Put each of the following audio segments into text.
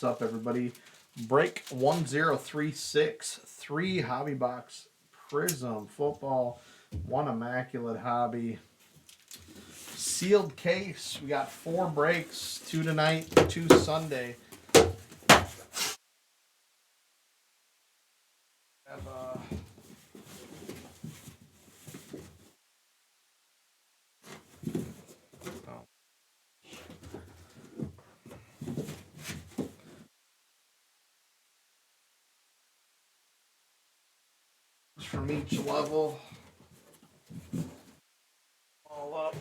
What's up, everybody? Break 1036, 3 hobby box Prizm football, 1 Immaculate hobby. Sealed case. We got 4 breaks, 2 tonight, 2 Sunday. Have from each level. All up.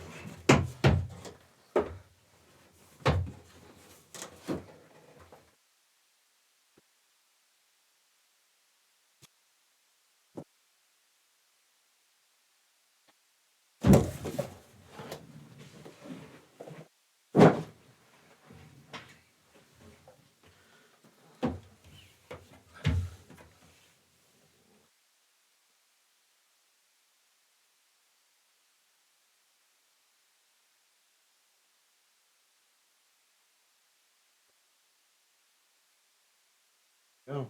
Go.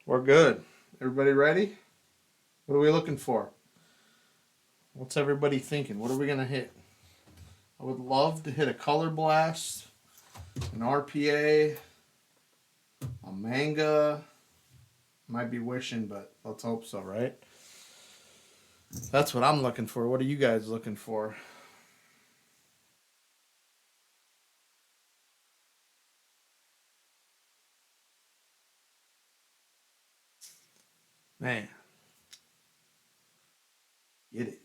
We're good. Everybody ready? What are we looking for? What's everybody thinking? What are we going to hit? I would love to hit a color blast, an RPA, a manga. Might be wishing, but let's hope so, right? That's what I'm looking for. What are you guys looking for? Man. Get it.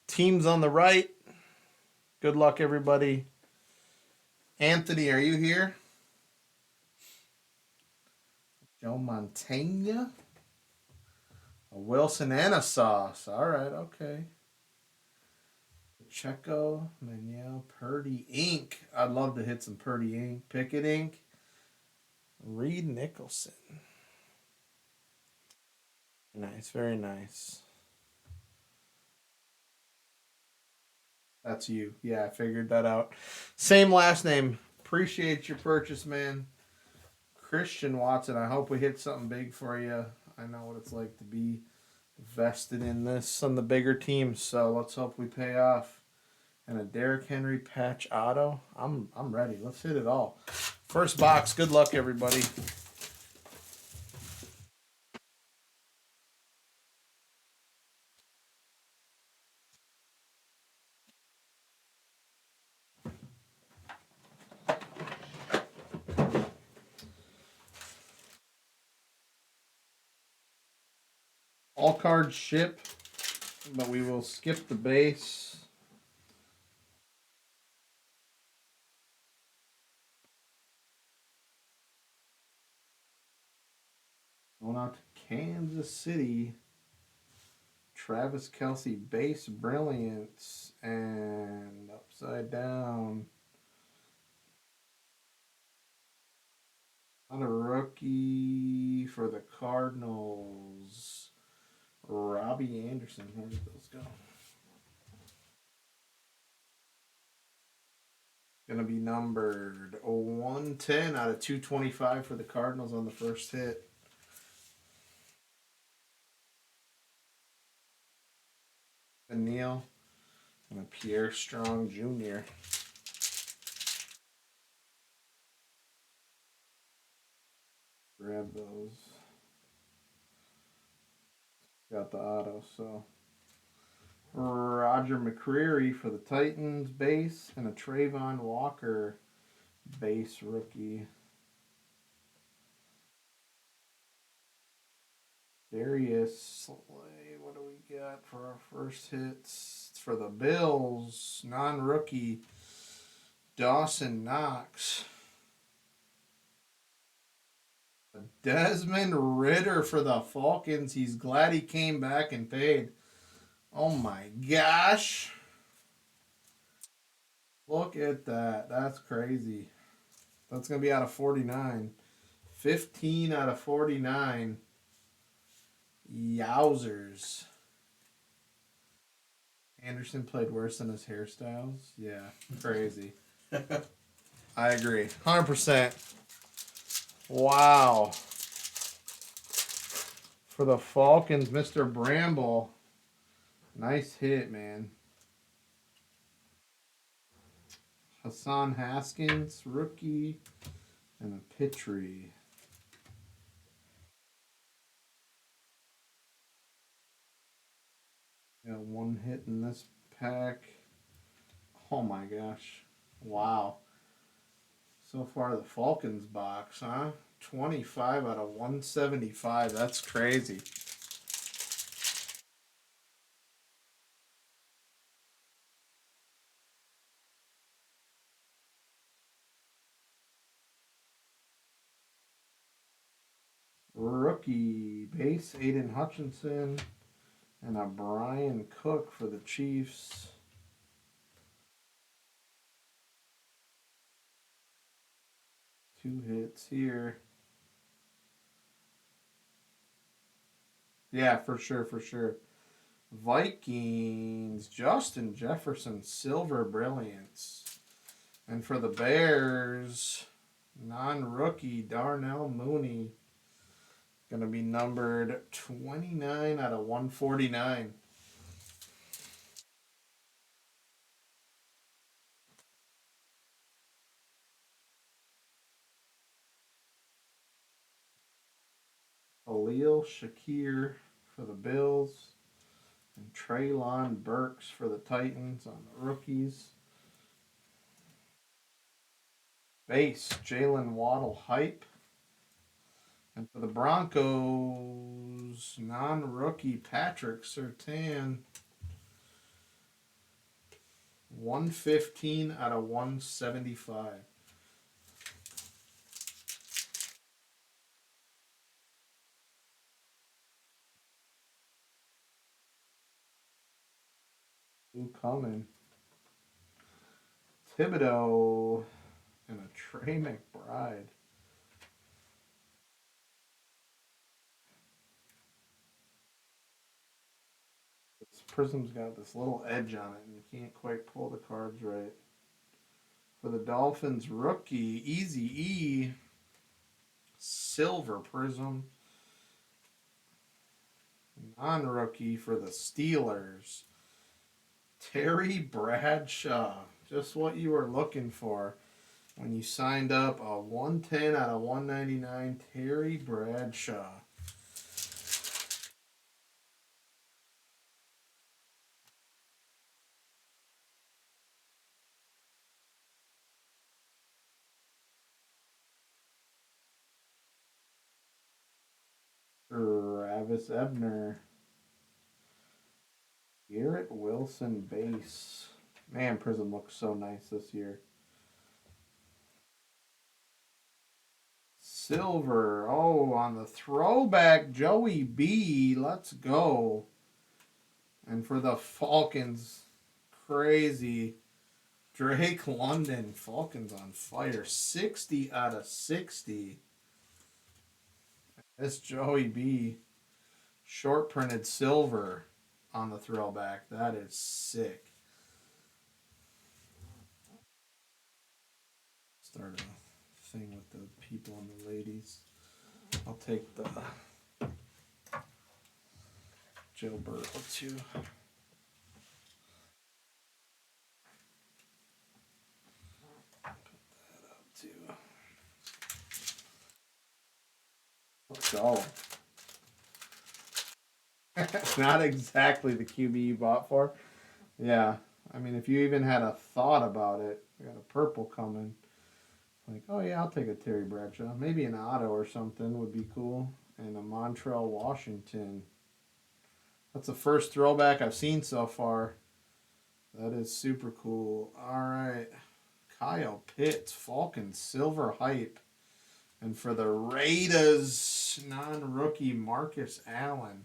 Teams on the right. Good luck, everybody. Anthony, are you here? Joe Montana. A Wilson and a Sauce. All right, okay. Checo, Manuel, Purdy Ink. I'd love to hit some Purdy Ink. Pickett Ink. Reed Nicholson. Nice, very nice. That's you. Yeah, I figured that out. Same last name. Appreciate your purchase, man. Christian Watson, I hope we hit something big for you. I know what it's like to be vested in this on the bigger teams, so let's hope we pay off. And a Derrick Henry patch auto. I'm ready. Let's hit it all. First box. Good luck, everybody. All cards ship, but we will skip the base. Going out to Kansas City. Travis Kelce base brilliance and upside down. Not a rookie for the Cardinals. Robbie Anderson. Where did those go? Going to be numbered 110 out of 225 for the Cardinals on the first hit. And Neal and a Pierre Strong Jr. Grab those. Got the auto, so. Roger McCreary for the Titans base and a Trayvon Walker base rookie. Darius Slay, what do we got for our first hits? It's for the Bills, non-rookie, Dawson Knox. Desmond Ridder for the Falcons. He's glad he came back and paid. Oh my gosh. Look at that. That's crazy. That's going to be out of 49. 15 out of 49. Yowzers. Anderson played worse than his hairstyles. Yeah, crazy. I agree. 100%. Wow. For the Falcons, Mr. Bramble. Nice hit, man. Hassan Haskins, rookie, and a Petrie. Got one hit in this pack. Oh my gosh. Wow. So far, the Falcons box, huh? 25 out of 175. That's crazy. Rookie base, Aiden Hutchinson, and a Brian Cook for the Chiefs. Two hits here. Yeah, for sure, for sure. Vikings, Justin Jefferson, Silver Brilliance. And for the Bears, non-rookie, Darnell Mooney. Going to be numbered 29 out of 149. Khalil Shakir for the Bills. And Traylon Burks for the Titans on the rookies. Base, Jalen Waddle hype. And for the Broncos, non-rookie Patrick Surtain. 115 out of 175. Who coming? Thibodeau and a Trey McBride. This Prizm's got this little edge on it, and you can't quite pull the cards right. For the Dolphins, rookie Easy E, silver Prizm. Non-rookie for the Steelers, Terry Bradshaw. Just what you were looking for when you signed up. A 110 out of 199, Terry Bradshaw. Travis Ebner. Garrett Wilson base. Man, Prizm looks so nice this year. Silver. Oh, on the throwback, Joey B. Let's go. And for the Falcons, crazy. Drake London. Falcons on fire. 60 out of 60. This Joey B. Short printed silver on the throwback. That is sick. Start a thing with the people and the ladies. I'll take the Joe Burrow too. Put that up too. Let's go. Not exactly the QB you bought for. Yeah. I mean, if you even had a thought about it, I got a purple coming. Like, oh yeah, I'll take a Terry Bradshaw. Maybe an auto or something would be cool. And a Montreal Washington. That's the first throwback I've seen so far. That is super cool. All right. Kyle Pitts, Falcons, silver hype. And for the Raiders, non-rookie Marcus Allen.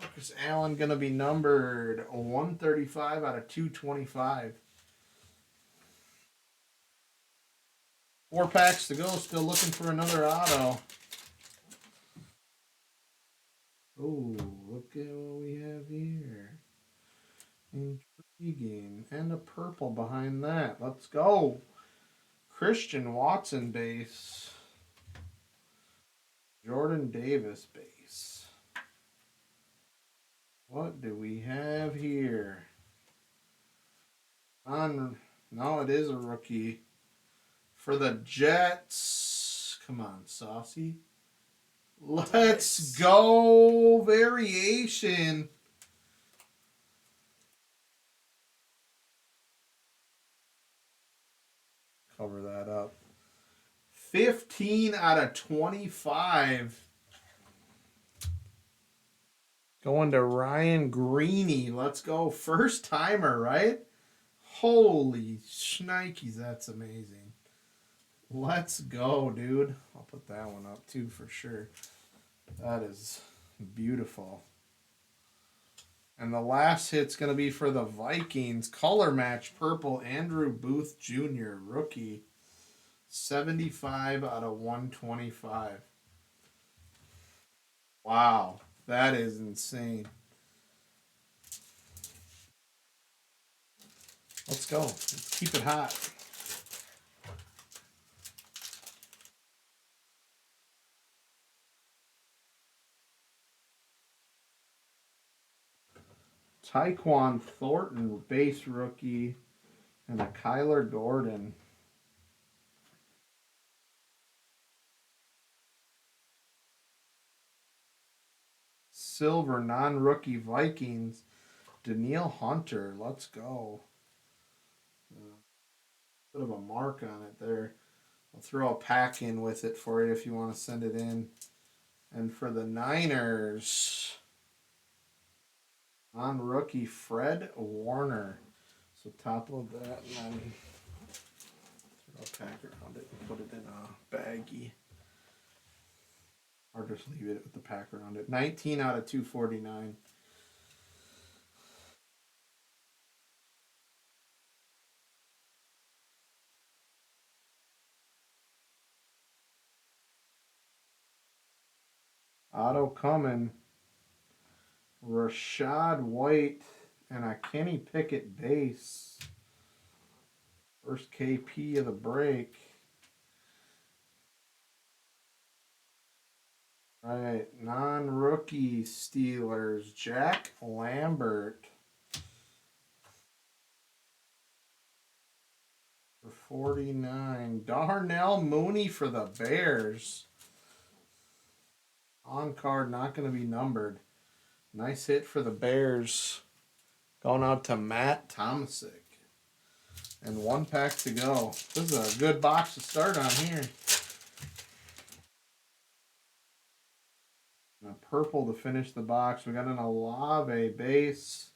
Marcus Allen going to be numbered 135 out of 225. 4 packs to go. Still looking for another auto. Oh, look at what we have here. Intriguing. And a purple behind that. Let's go. Christian Watson base. Jordan Davis base. What do we have here? No, it is a rookie. For the Jets. Come on, Saucy. Let's go. Variation. Cover that up. 15 out of 25. Going to Ryan Greeny. Let's go. First timer, right? Holy shnikes, that's amazing. Let's go, dude. I'll put that one up too for sure. That is beautiful. And the last hit's going to be for the Vikings. Color match purple, Andrew Booth Jr., rookie. 75 out of 125. Wow, that is insane. Let's go. Let's keep it hot. Tyquan Thornton, base rookie, and a Kyler Gordon. Silver, non-rookie Vikings, Danielle Hunter. Let's go. Bit of a mark on it there. I'll throw a pack in with it for you if you want to send it in. And for the Niners, non-rookie Fred Warner. So top load that and then throw a pack around it and put it in a baggie. Or just leave it with the pack around it. 19 out of 249. Otto coming. Rashad White and a Kenny Pickett base. First KP of the break. All right, non-rookie Steelers, Jack Lambert. For 49. Darnell Mooney for the Bears. On card, not going to be numbered. Nice hit for the Bears. Going out to Matt Tomasic. And one pack to go. This is a good box to start on here. And a purple to finish the box. We got an Olave base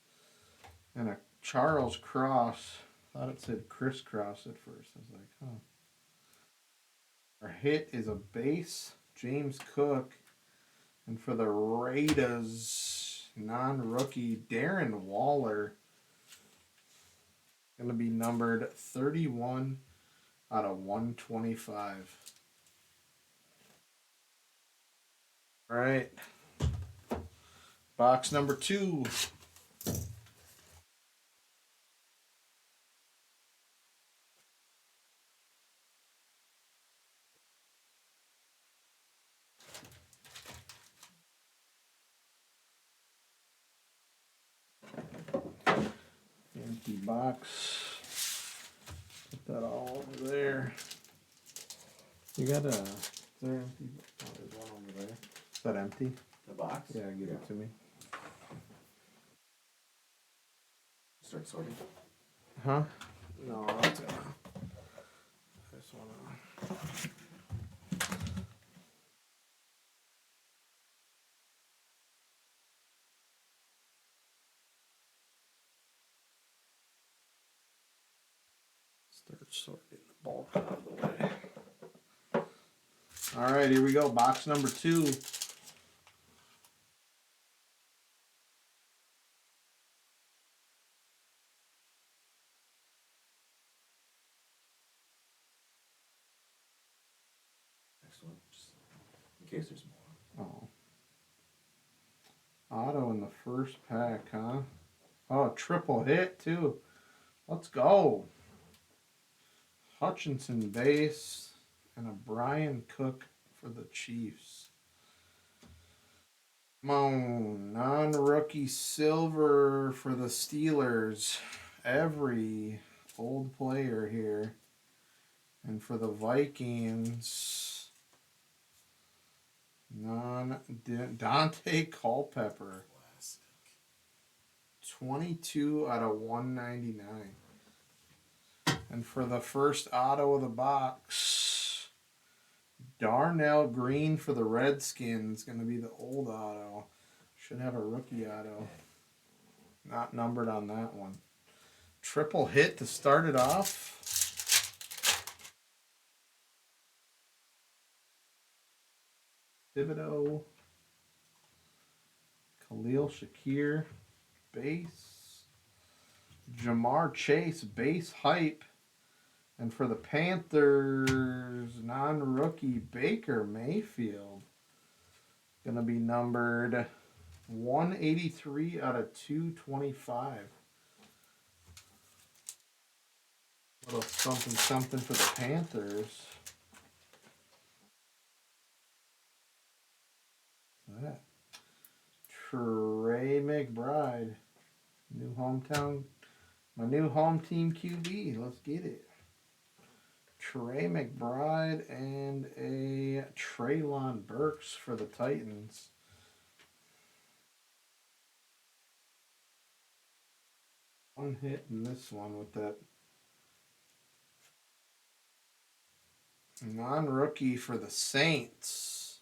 and a Charles Cross. Thought it said crisscross at first. I was like, huh. Our hit is a base, James Cook. And for the Raiders, non-rookie, Darren Waller. Going to be numbered 31 out of 125. All right. Box number 2. Empty box. Put that all over there. You got a... Is there empty? Oh, there's one over there. Is that empty? The box? Yeah, give it to me. Start sorting. Huh? No, that's gonna... I just wanna... Start sorting the bulk out of the way. All right, here we go. Box number 2. Next one, just in case there's more. Oh. Auto in the first pack, huh? Oh, triple hit, too. Let's go. Hutchinson base, and a Brian Cook for the Chiefs. Come on, non-rookie silver for the Steelers. Every old player here. And for the Vikings, Dante Culpepper. 22 out of 199. And for the first auto of the box, Darnell Green for the Redskins. Going to be the old auto. Should have a rookie auto. Not numbered on that one. Triple hit to start it off. Thibodeau. Khalil Shakir. Base. Jamar Chase. Base hype. And for the Panthers, non-rookie Baker Mayfield. Going to be numbered 183 out of 225. Little something for the Panthers. What's that? Trey McBride. New hometown. My new home team QB. Let's get it. Trey McBride and a Treylon Burks for the Titans. One hit in this one with that non-rookie for the Saints.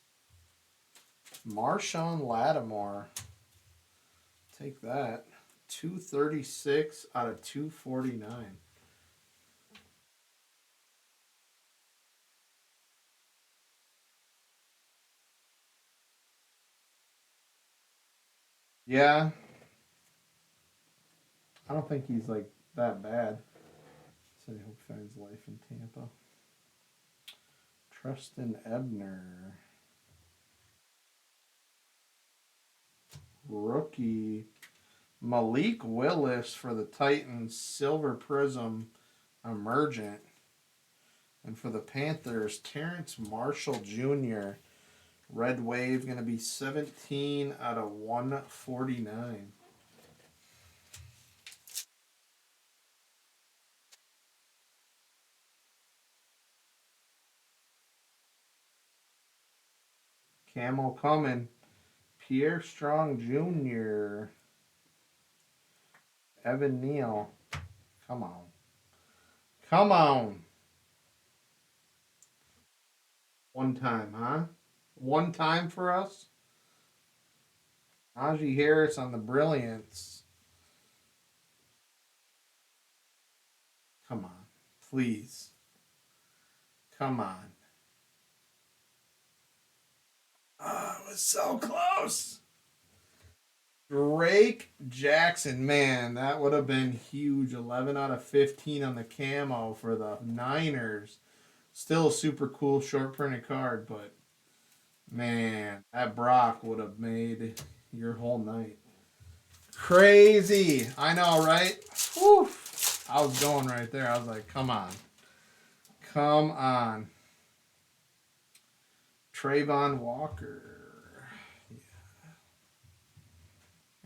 Marshawn Lattimore. Take that. 236 out of 249. Yeah. I don't think he's like that bad. Said he hope finds life in Tampa. Tristan Ebner. Rookie. Malik Willis for the Titans. Silver Prizm Emergent. And for the Panthers, Terrence Marshall Jr. Red Wave going to be 17 out of 149. Camel coming. Pierre Strong Jr. Evan Neal. Come on. Come on. One time, huh? One time for us? Najee Harris on the Brilliance. Come on. Please. Come on. Oh, it was so close. Drake Jackson, man, that would have been huge. 11 out of 15 on the camo for the Niners. Still a super cool short printed card, but man, that Brock would have made your whole night. Crazy. I know, right? Whew. I was going right there. I was like, come on. Come on. Trayvon Walker.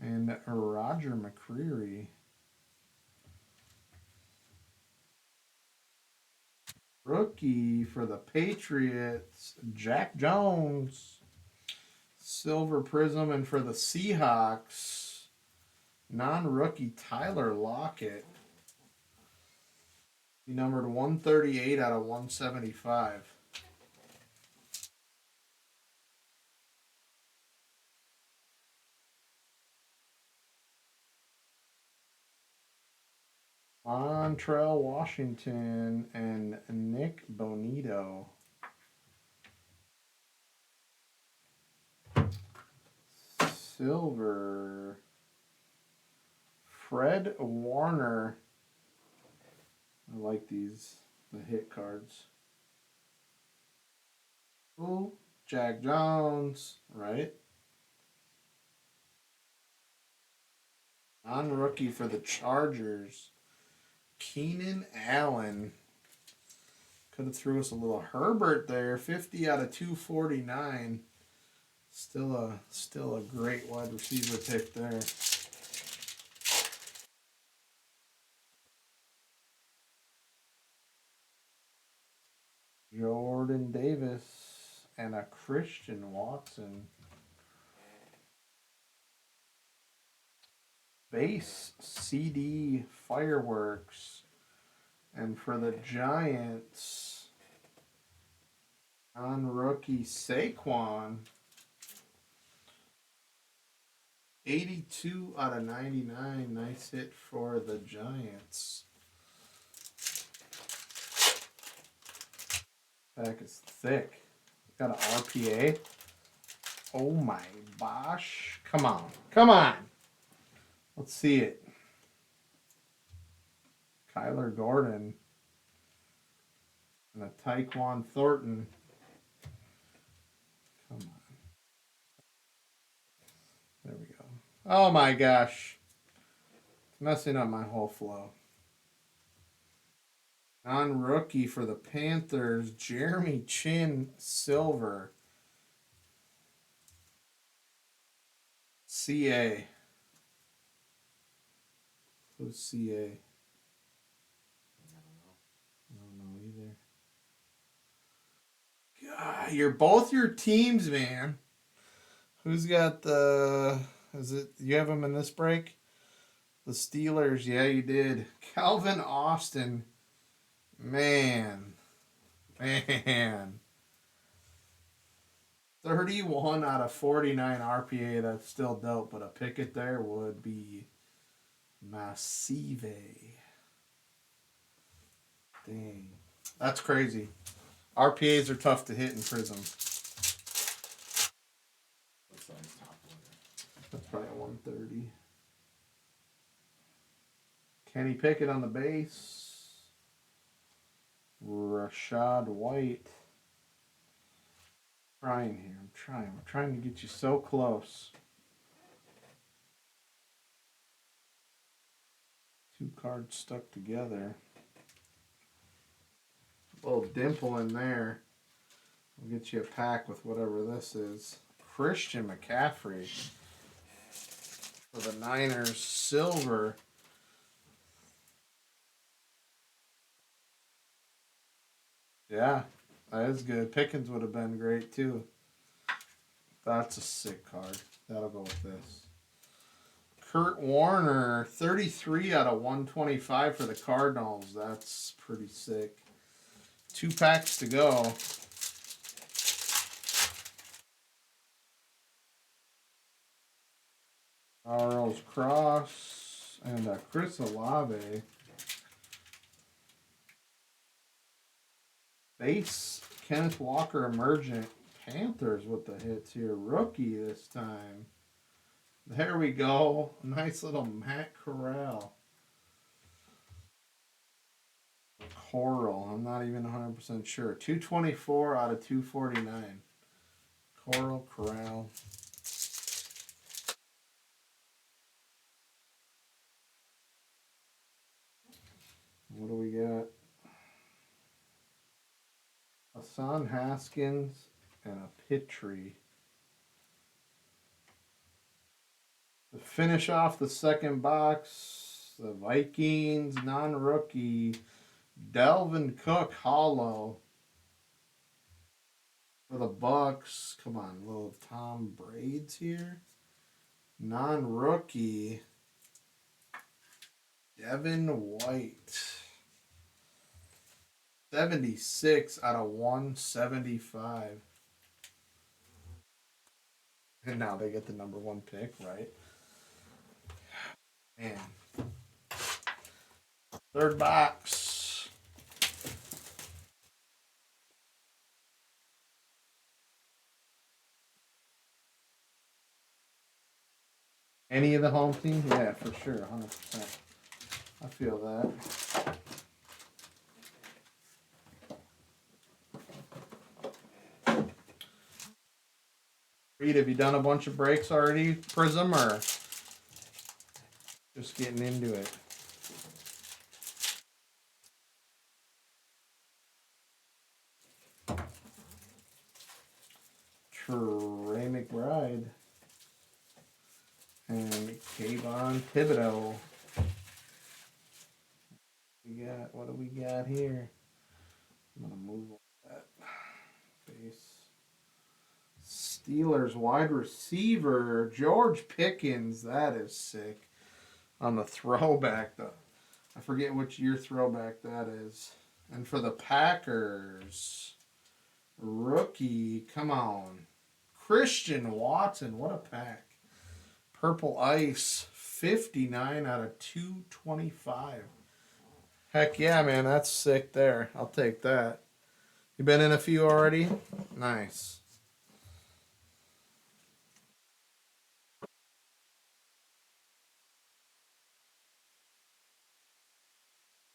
And Roger McCreary. Rookie for the Patriots, Jack Jones. Silver Prizm. And for the Seahawks, non-rookie Tyler Lockett. He numbered 138 out of 175. Montrell Washington and Nick Bonito. Silver. Fred Warner. I like these, the hit cards. Ooh, Jack Jones, right? Non-rookie for the Chargers. Keenan Allen. Could have threw us a little Herbert there. 50 out of 249. Still a great wide receiver pick there. Jordan Davis and a Christian Watson. Base CD Fireworks. And for the Giants, on-rookie Saquon. 82 out of 99. Nice hit for the Giants. Pack is thick. Got an RPA. Oh my gosh. Come on. Come on. Let's see it. Kyler Gordon. And a Tyquan Thornton. Come on. There we go. Oh my gosh. It's messing up my whole flow. Non-rookie for the Panthers, Jeremy Chin, silver. CA. Who's CA? I don't know either. God, you're both your teams, man. Who's got the... Is it... You have them in this break? The Steelers. Yeah, you did. Calvin Austin. Man. 31 out of 49 RPA. That's still dope, but a picket there would be massive. Dang. That's crazy. RPAs are tough to hit in Prizm. That's probably a 130. Kenny Pickett on the base. Rashad White. Trying here. I'm trying. We're trying to get you so close. 2 cards stuck together. A little dimple in there. We'll get you a pack with whatever this is. Christian McCaffrey for the Niners, silver. Yeah, that is good. Pickens would have been great too. That's a sick card. That'll go with this. Kurt Warner, 33 out of 125 for the Cardinals. That's pretty sick. 2 packs to go. Charles Cross and Chris Olave. Base Kenneth Walker Emergent. Panthers with the hits here. Rookie this time. There we go. Nice little Matt Corral. Coral. I'm not even 100% sure. 224 out of 249. Coral Corral. What do we got? Hassan Haskins and a Pittry. To finish off the second box, the Vikings non-rookie Dalvin Cook hollow for the Bucks. Come on, little Tom Braids here. Non-rookie Devin White. 76 out of 175. And now they get the number 1 pick, right? Man. Third box. Any of the home teams? Yeah, for sure, 100%. I feel that. Reed, have you done a bunch of breaks already, Prizm, or just getting into it? Trey McBride. And Kayvon Thibodeau. What do we got here? I'm gonna move that base. Steelers wide receiver George Pickens. That is sick. On the throwback, though. I forget which year throwback that is. And for the Packers, rookie, come on. Christian Watson, what a pack. Purple Ice, 59 out of 225. Heck yeah, man, that's sick there. I'll take that. You been in a few already? Nice.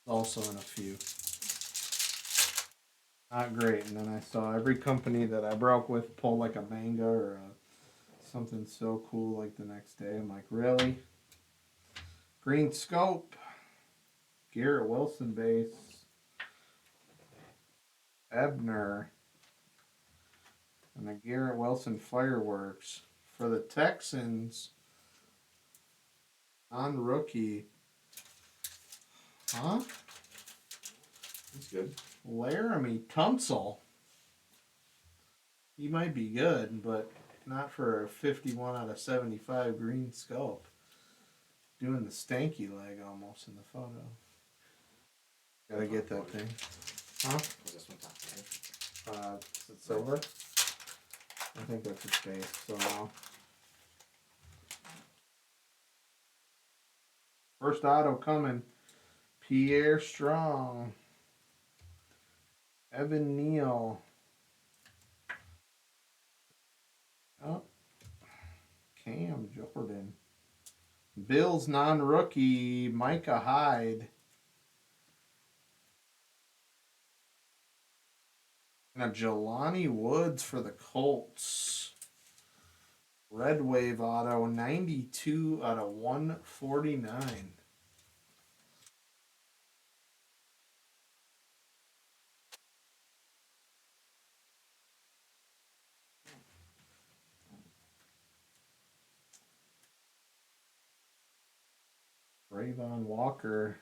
Also in a few. Not great. And then I saw every company that I broke with pull like a manga or something so cool like the next day. I'm like, really? Green Scope. Garrett Wilson base. Ebner. And the Garrett Wilson fireworks. For the Texans, on rookie. Huh? That's good. Laramie Tunsil. He might be good, but not for a 51 out of 75 green scope. Doing the stanky leg almost in the photo. Gotta get that thing. Huh? Was this one top 10? Is it silver? I think that's its base, so now. First auto coming. Pierre Strong. Evan Neal. Oh. Cam Jordan. Bills non-rookie. Micah Hyde. And a Jelani Woods for the Colts. Red Wave auto. 92 out of 149. Ravon Walker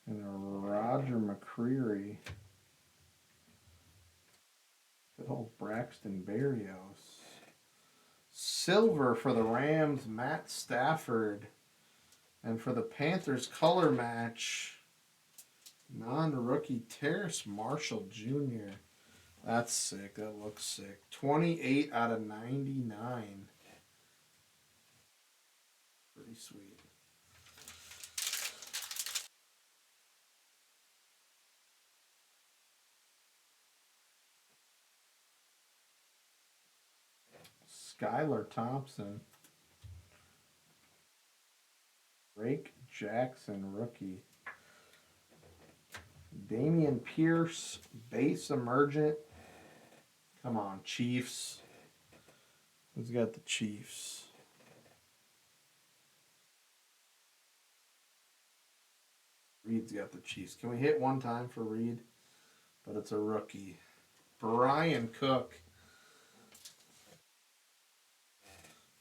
and a Roger McCreary. Good old Braxton Berrios. Silver for the Rams, Matt Stafford. And for the Panthers, color match, non-rookie Terrace Marshall Jr. That's sick. That looks sick. 28 out of 99. Pretty sweet. Skylar Thompson. Drake Jackson, rookie. Damian Pierce, base emergent. Come on, Chiefs. Who's got the Chiefs? Reed's got the Chiefs. Can we hit one time for Reed? But it's a rookie. Brian Cook.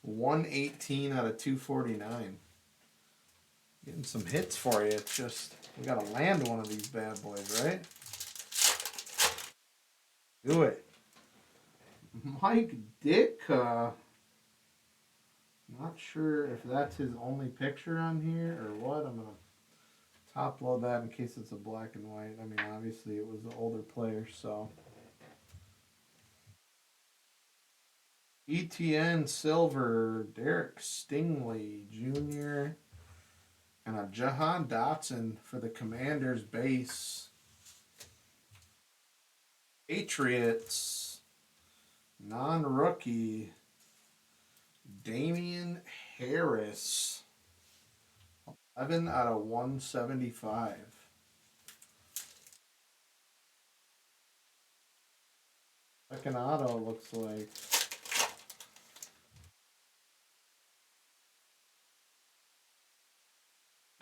118 out of 249. Getting some hits for you. It's just, we got to land one of these bad boys, right? Do it. Mike Ditka. Not sure if that's his only picture on here or what. I'm going to top load that in case it's a black and white. I mean, obviously it was the older player, so. ETN Silver, Derek Stingley Jr., and a Jahan Dotson for the Commanders base. Patriots, non-rookie, Damian Harris. 11 out of 175. Second auto looks like.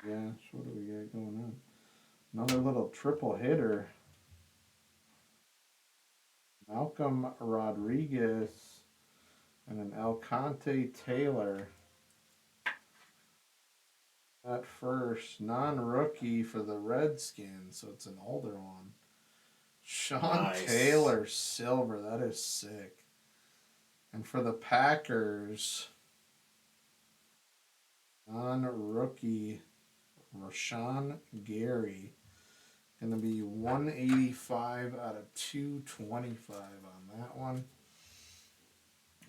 Gosh, what do we got going on? Another little triple hitter. Malcolm Rodriguez, and an Alcante Taylor. At first, non-rookie for the Redskins, so it's an older one. Sean Taylor, silver. That is sick. And for the Packers, non-rookie Rashawn Gary. Going to be 185 out of 225 on that one.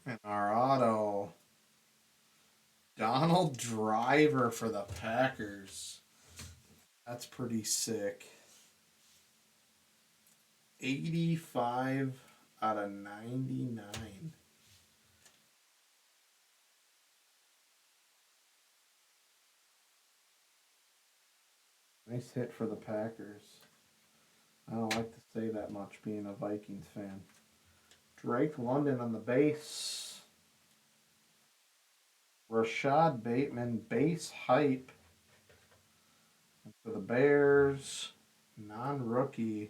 And our auto, Donald Driver for the Packers. That's pretty sick. 85 out of 99. Nice hit for the Packers. I don't like to say that much being a Vikings fan. Drake London on the base. Rashad Bateman, base hype. And for the Bears, non-rookie,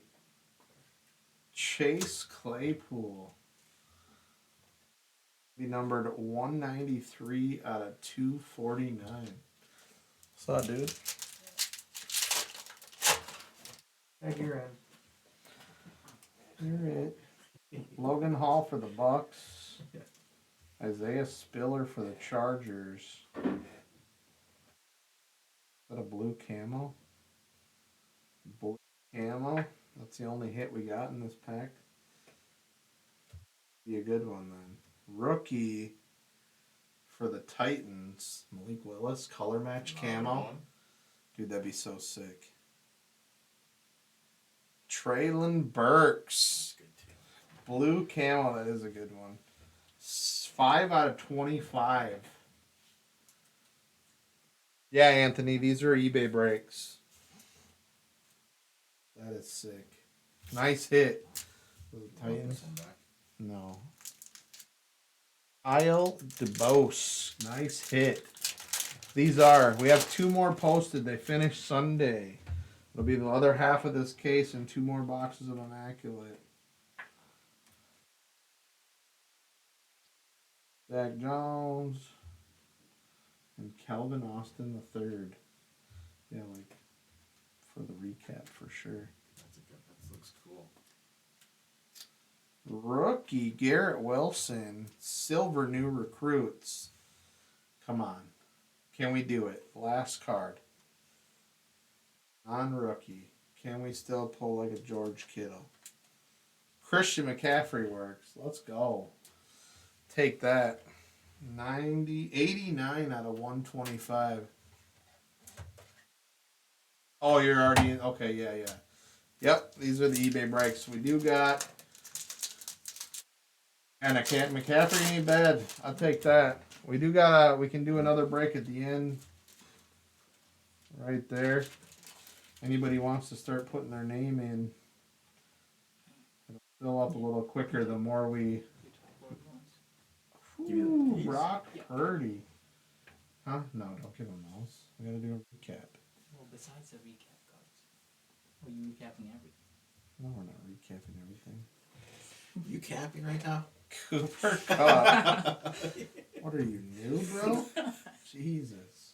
Chase Claypool. Be numbered 193 out of 249. What's that, dude? Thank you, Ryan. You're it. Logan Hall for the Bucks. Isaiah Spiller for the Chargers. Is that a blue camo? Blue camo. That's the only hit we got in this pack. Be a good one then. Rookie for the Titans. Malik Willis, color match camo. Dude, that'd be so sick. Traylon Burks. Blue camo, that is a good one. 5 out of 25. Yeah, Anthony, these are eBay breaks. That is sick. Nice hit. For the Titans. No. Kyle DeBose. Nice hit. These are, we have 2 more posted. They finished Sunday. It'll be the other half of this case and 2 more boxes of Immaculate. Zach Jones and Calvin Austin III. Yeah, like for the recap for sure. That looks cool. Rookie Garrett Wilson, silver new recruits. Come on. Can we do it? Last card. On rookie. Can we still pull like a George Kittle? Christian McCaffrey works. Let's go. Take that. 89 out of 125. Oh, you're already in. Okay, yeah. Yep, these are the eBay breaks. We do got. And I can't. McCaffrey ain't bad. I'll take that. We do got. We can do another break at the end. Right there. Anybody wants to start putting their name in, it'll fill up a little quicker the more we. Ooh, Brock Purdy. Huh? No, don't give him those. We gotta do a recap. Well, besides the recap cards, are you recapping everything? No, we're not recapping everything. You capping right now? Cooper Cup. What are you, new, bro? Jesus.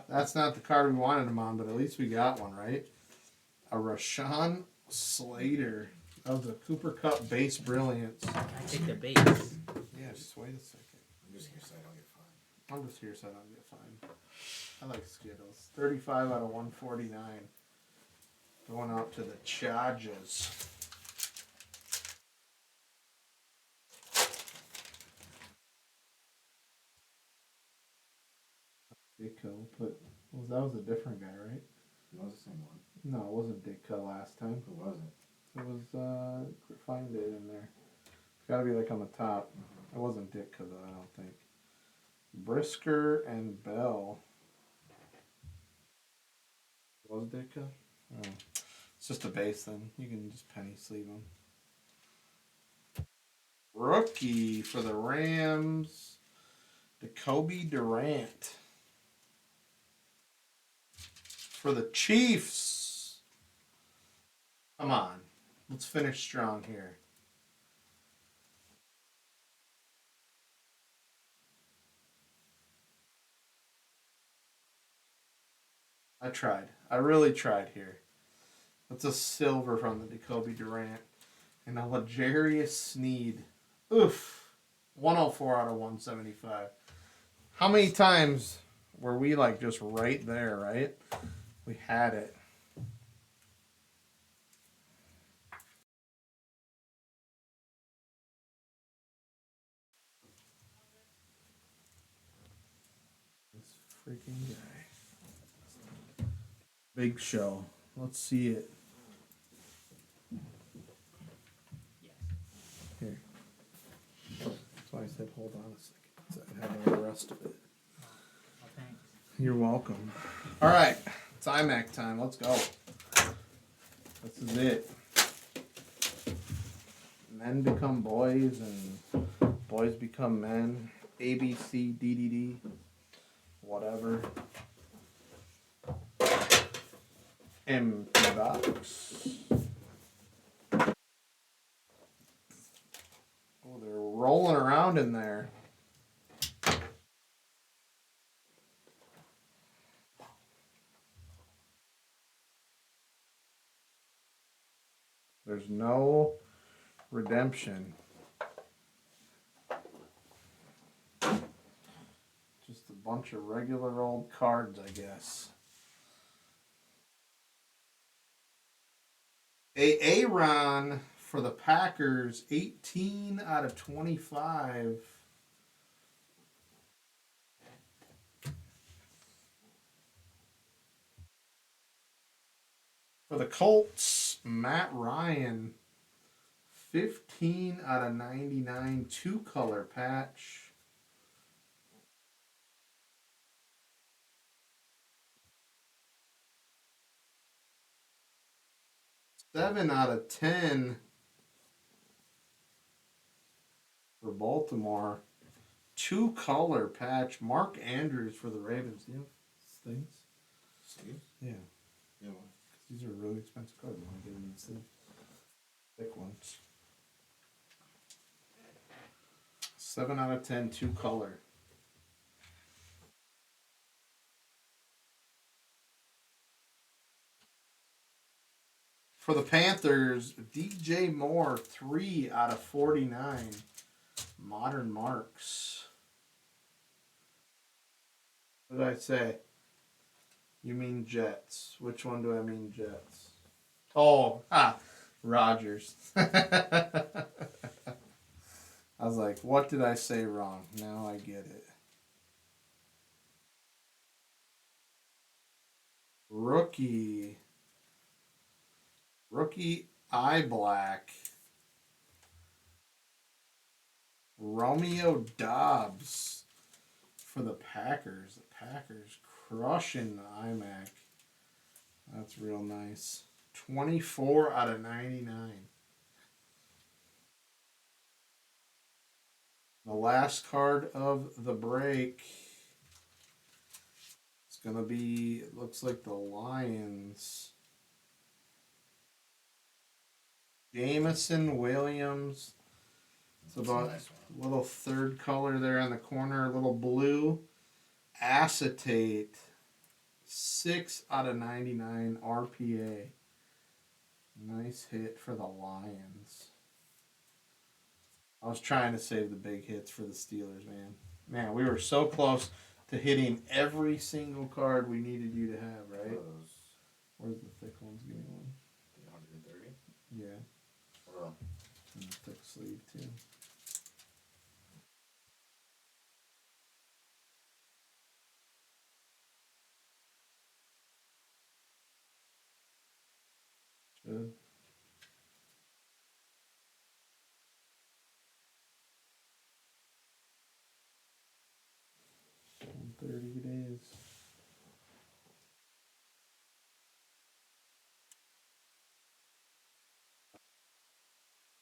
That's not the card we wanted him on, but at least we got one, right? A Rashawn Slater. That was a Cooper Cup base brilliance. I take the base. Yeah, just wait a second. I'm just here so I don't get fined. I'm just here so I don't get fined. I like Skittles. 35 out of 149. Going out to the Chargers. Ditko, but that was a different guy, right? That was the same one. No, it wasn't Ditko last time. Who was it? It was, find it in there. It's gotta be like on the top. It wasn't Ditko though, I don't think. Brisker and Bell. Was it Ditko? Oh. It's just a base then. You can just penny sleeve them. Rookie for the Rams. Jacoby Durant. For the Chiefs. Come on. Let's finish strong here. I tried. I really tried here. That's a silver from the Jacoby Durant. And a Legarius Sneed. Oof. 104 out of 175. How many times were we like just right there, right? We had it. This freaking guy. Big show. Let's see it. Yes. Here. That's why I said hold on a second. So I have all the rest of it. Well, thanks. You're welcome. All right. It's iMac time. Let's go. This is it. Men become boys and boys become men. A, B, C, D, D, D. Whatever. Empty box. Oh, they're rolling around in there. There's no redemption. Just a bunch of regular old cards, I guess. Aaron for the Packers, 18 out of 25. For the Colts, Matt Ryan, 15 out of 99, two-color patch. Seven out of 10 for Baltimore. Two-color patch. Mark Andrews for the Ravens. Do you have things? Sleeves? Yeah. Yeah, what? These are really expensive cards. I want to get them these thick ones. 7 out of 10, two-color. For the Panthers, DJ Moore, 3 out of 49. Modern marks. What did I say? You mean Jets. Which one do I mean Jets? Oh, Rogers. I was like, what did I say wrong? Now I get it. Rookie eye black. Romeo Dobbs for the Packers. The Packers crushing the iMac. That's real nice. 24 out of 99. The last card of the break. It's going to be, it looks like the Lions. Jameson Williams. It's about That's a nice a little third color there on the corner, a little blue. Acetate. 6 out of 99 RPA. Nice hit for the Lions. I was trying to save the big hits for the Steelers, man. Man, we were so close to hitting every single card we needed you to have, right? Where's the thick ones? Give me one. The 130? Yeah. Oh. And a thick sleeve, too. Should. 130 days.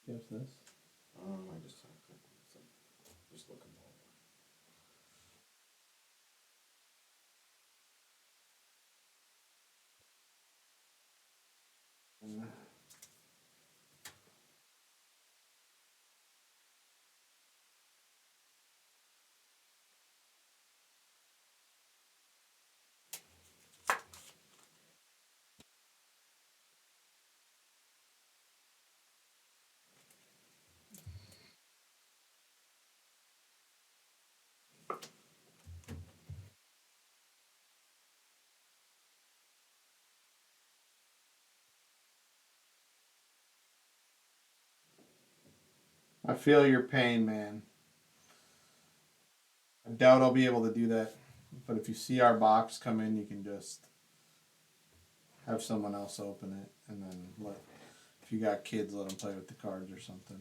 Guess this. I just looking And I feel your pain, man. I doubt I'll be able to do that. But if you see our box come in, you can just have someone else open it, and then if you got kids, let them play with the cards or something.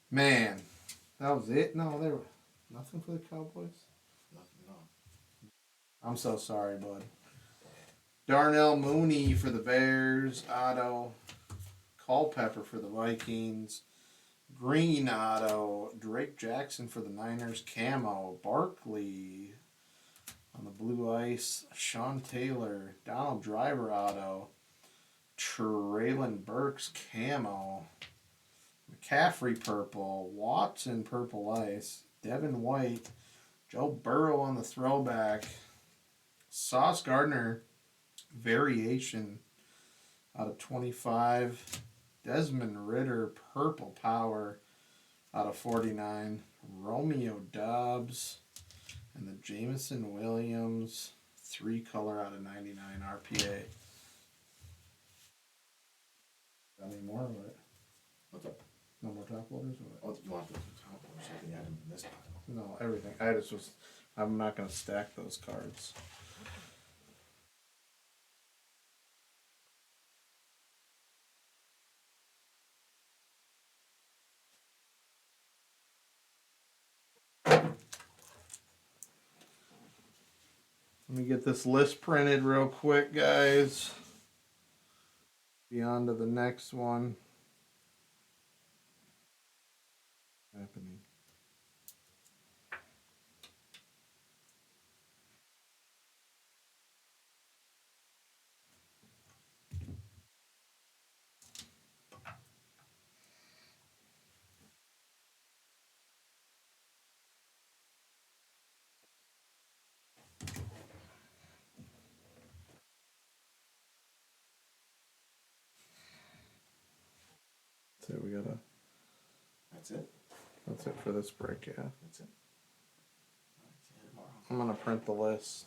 Man, that was it. No, there was nothing for the Cowboys. Nothing, no. I'm so sorry, bud. Darnell Mooney for the Bears. Otto. Culpepper for the Vikings. Green auto. Drake Jackson for the Niners. Camo. Barkley on the blue ice. Sean Taylor. Donald Driver auto. Traylon Burks camo. McCaffrey purple. Watson purple ice. Devin White. Joe Burrow on the throwback. Sauce Gardner variation out of 25. Desmond Ritter purple power out of 49. Romeo Doubs and the Jameson Williams 3-color out of 99 RPA. Got any more of it? What's up? No more top loaders? Or what? Oh, you want the top one, so I can add them in this pile. No, everything. I'm not going to stack those cards. Let me get this list printed real quick, guys. Be on to the next one. Happening. So we gotta. That's it. That's it for this break, yeah. That's it. All right, see you tomorrow. I'm gonna print the list.